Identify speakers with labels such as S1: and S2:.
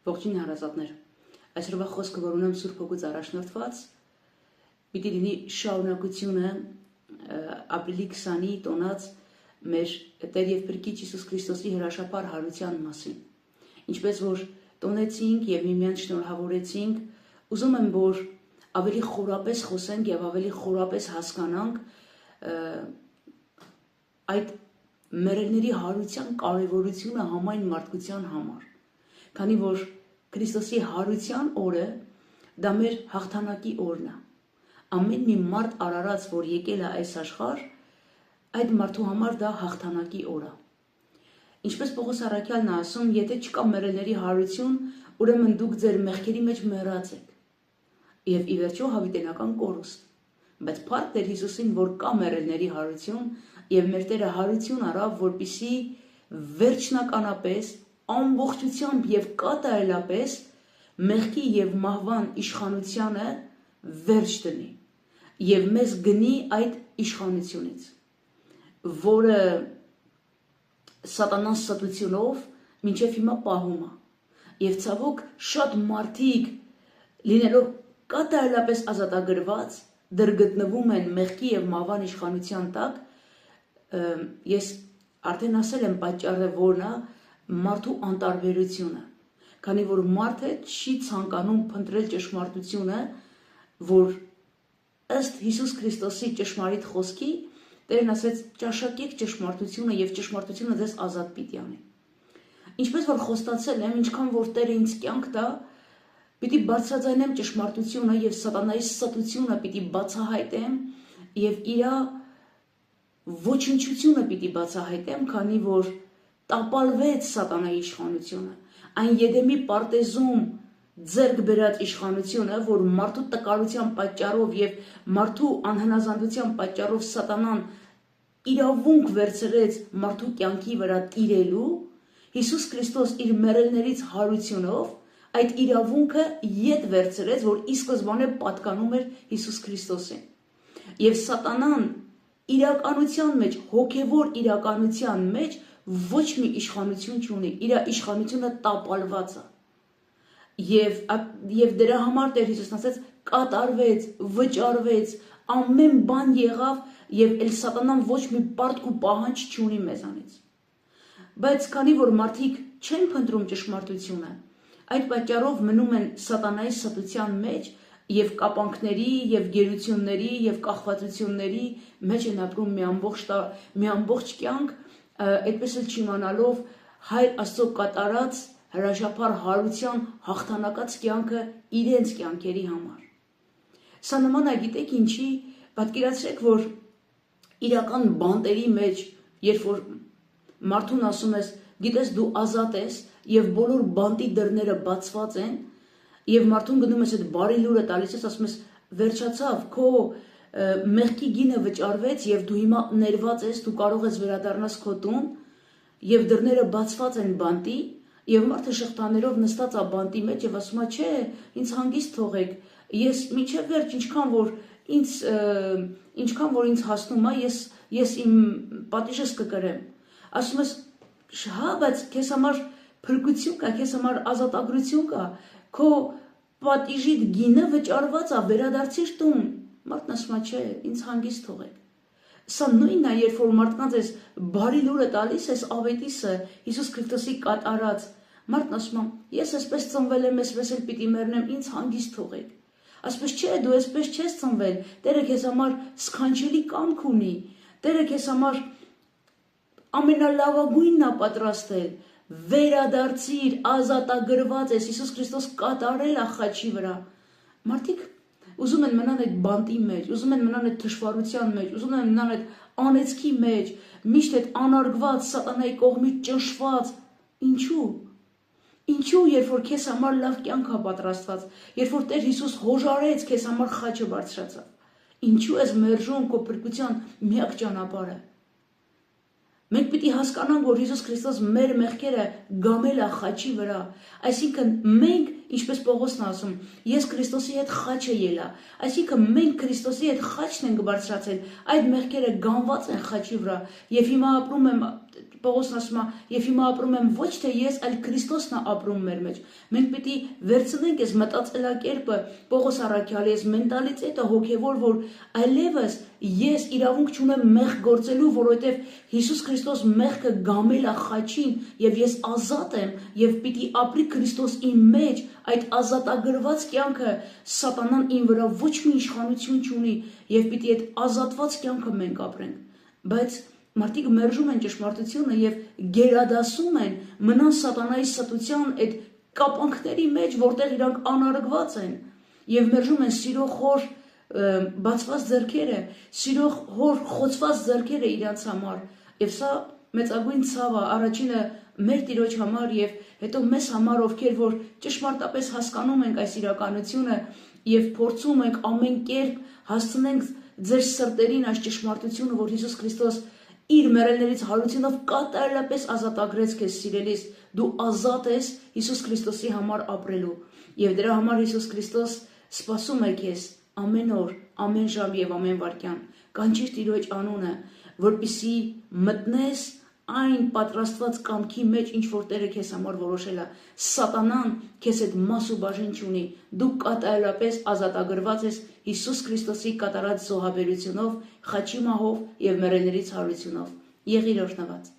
S1: Ողջույն հարազատներ, այսօրվա խոսքը, որ ունեմ Սուրբ Հոգուց առաջնորդված, պիտի լինի շարունակությունը ապրիլի 20-ի տոնած մեր Տեր և Փրկիչ Հիսուս Քրիստոսի հրաշափառ հարության մասին։ Ինչպես որ տոնեցինք և միմյանց շնորհավորեցինք, ուզում եմ, որ ավելի խորապես խոսենք և ավելի խորապես հասկանանք այդ մեռելների հարության կարևորությունը համայն մարդկության համար։ Քանի որ Քրիստոսի հարության օրը դա մեր հաղթանակի օրն է։ Ամեն մի մարդ արարած, որ եկել է այս աշխարհ, այդ մարդու համար դա հաղթանակի օր է։ Ինչպես Պողոս առաքյալն է ասում, եթե չկա մեռելների հարություն, ուրեմն դուք ձեր մեղքերի մեջ մեռած եք։ Եվ ի վերջո հավիտենական կորուստ։ Բայց փառք Տեր Հիսուսին, որ կա մեռելների հարություն, եւ մեր Տերը հարություն արավ, որպեսզի վերջնականապես ամբողջությամբ եւ կատարելապես մեղքի եւ մահվան իշխանությանը վերջ դնի եւ մեզ գնի այդ իշխանությունից, որը սատանան ստությունով մինչև հիմա պահում է։ Եվ ցավոք շատ մարդիկ լինելով կատարելապես ազատագրված դեռ գտնվում են մեղքի եւ մահվան իշխանության տակ։ Ես արդեն ասել եմ պատճառը որն է, մարդու անտարբերությունը, քանի որ մարդը չի ցանկանում փնտրել ճշմարտությունը, որ ըստ Հիսուս Քրիստոսի ճշմարիտ խոսքի Տերն ասեց ճաշակեք ճշմարտությունը եւ ճշմարտությունը ձեզ ազատ պիտի անի։ Ինչպես որ խոստացել եմ, ինչքան որ Տերը ինձ կյանք տա, պիտի բարձրաձայնեմ ճշմարտությունը եւ սատանայի ստությունը պիտի բացահայտեմ եւ իր ոչնչությունը պիտի բացահայտեմ, քանի որ տապալվեց սատանայի իշխանությունը, այն Եդեմի պարտեզում ձեռք բերած իշխանությունը, որ մարդու տկարության պատճառով եւ մարդու անհնազանդության պատճառով սատանան իրավունք վերցրեց մարդու կյանքի վրա տիրելու, Հիսուս Քրիստոս իր մեռելներից հարությունով այդ իրավունքը ետ վերցրեց, որ ի սկզբանե պատկանում էր Հիսուս Քրիստոսին։ Եվ սատանան իրականության մեջ, հոգևոր իրականության մեջ ոչ մի իշխանություն չունի, իր իշխանությունը տապալված է։ Եվ դրա համար Տեր Հիսուսն ասեց, կատարվեց, վճարվեց, ամեն բան եղավ եւ էլ սատանան ոչ մի պարտք ու պահանջ չունի մեզանից։ Բայց քանի որ մարդիկ չեն փնտրում ճշմարտությունը, այդ պատճառով մնում են սատանայի ստության մեջ եւ կապանքների եւ գերությունների եւ կախվածությունների մեջ են ապրում մի ամբողջ կյանք, այդպես էլ չիմանալով Հայր Աստծո կատարած հրաշափառ հարության հաղթանակած կյանքը իրենց կյանքերի համար։ Սա նման է, գիտեք ինչի, պատկերացրեք, որ իրական բանտերի մեջ, երբ որ մարդուն ասում ես, գիտես դու ազատ ես եւ բոլոր բանտի դռները բացված են, եւ մարդուն գնում ես այդ բարի լուրը տալիս ես, ասում ես վերջացավ, քո մեղքի գինը վճարվեց եւ դու հիմա ներված ես, դու կարող ես վերադառնաս քո տուն եւ դռները բացված են բանտի եւ մարդը շղթաներով նստած է բանտի մեջ եւ ասում է, չէ, ինձ հանգիստ թողեք, ես մինչեւ վերջ ինչքան որ ինձ հասնում է, ես իմ պատիժս կկրեմ։ Ասում ես, հա, բայց քեզ համար փրկություն կա, քեզ համար ազատագրություն կա, քո պատիժիդ գինը վճարված է, վերադարձիր տուն։ Մարդն ասում է, չէ, ինձ հանգիստ թողեք։ Սա նույնն է, երբ որ մարդկանց ես բարի լուրը տալիս ես ավետիսը, Հիսուս Քրիստոսի կատարած, մարդն ասում է, ես այսպես ծնվել եմ, այսպես էլ պիտի մեռնեմ, ինձ հանգիստ թողեք։ Ասպես չէ, դու այսպես չես ծնվել, Տերը քեզ համար սքանչելի կամք ունի, Տերը քեզ համար ամենալավագույնն է պատրաստել, վերադարձիր, ազատագրված ես, Հիսուս Քրիստոս կատարել է խաչի վրա։ Մարդիկ ուզում են մնան այդ բանտի մեջ, ուզում են մնան այդ թշվառության մեջ, ուզում են մնան այդ անեծքի մեջ, միշտ այդ անարգված սատանայի կողմից ճնշված։ Ինչու՞։ Ինչու, երբ որ քեզ համար լավ կյանք է պատրաստված, երբ որ Տեր Հիսուս հոժարեց քեզ համար խաչը բարձրացավ։ Ինչու ես մերժում քո փրկության միակ ճանապարհը։ Մենք պիտի հասկանանք, որ Հիսուս Քրիստոս մեր մեղքերը գամել է խաչի վրա, այսինքն մենք, ինչպես Պողոսն ասում, ես Քրիստոսի հետ խաչը ելա, այսինքն մենք Քրիստոսի հետ խաչն ենք բարձրացել, այդ մեղքերը գանված են խաչի վրա, եւ հիմա ապրում եմ, Պողոսն ասում է, եւ հիմա ապրում եմ ոչ թե ես, այլ Քրիստոսն է ապրում մեր մեջ։ Մենք պիտի վերցնենք այս մտածելակերպը, Պողոս առաքյալի այս մենտալիտետը հոգևոր, որ այլևս ես իրավունք չունեմ մեղք գործելու, որովհետեւ Հիսուս Քրիստոս մեղքը գամել է խաչին եւ ես ազատ եմ եւ պիտի ապրի Քրիստոս իմ մեջ, այդ ազատագրված կյանքը սատանան իմ վրա ոչ մի իշխանություն չունի եւ պիտի այդ ազատված կյանքը մենք ապրենք։ Բայց մարդիկ մերժում են ճշմարտությունը եւ գերադասում են մնան սատանայի ստության այդ կապանքների մեջ, որտեղ իրանք անարգված են եւ մերժում են սիրո խոր բացված ձեռքերը, սիրո խոր խոցված ձեռքերը իրանց համար։ Եվ սա մեծագույն ցավ է, առաջինը մեր Տիրոջ համար եւ հետո մեզ համար, ովքեր որ ճշմարտապես հասկանում ենք այս իրականությունը եւ փորձում ենք ամեն կերպ հասցնենք ձեր սրտերին այս ճշմարտությունը, որ Հիսուս Քրիստոս իր մեռելներից հարությունով կատարելապես ազատագրեց քեզ սիրելիս, դու ազատ ես Հիսուս Քրիստոսի համար ապրելու եւ դրա համար Հիսուս Քրիստոս սպասում է քեզ ամեն օր, ամեն ժամ եւ ամեն վայրկյան։ Կանչիր Տիրոջ անունը, որպեսզի մտնես այն պատրաստված կամքի մեջ, ինչ որ Տերը քեզ համար որոշել է։ Սատանան քեզ այդ մաս ու բաժին չունի։ Դու կատարելապես ազատագրված ես Հիսուս Քրիստոսի կատարած զոհաբերությունով, խաչի մահով եւ մեռելներից հարությունով։ Եղիր օրհնված։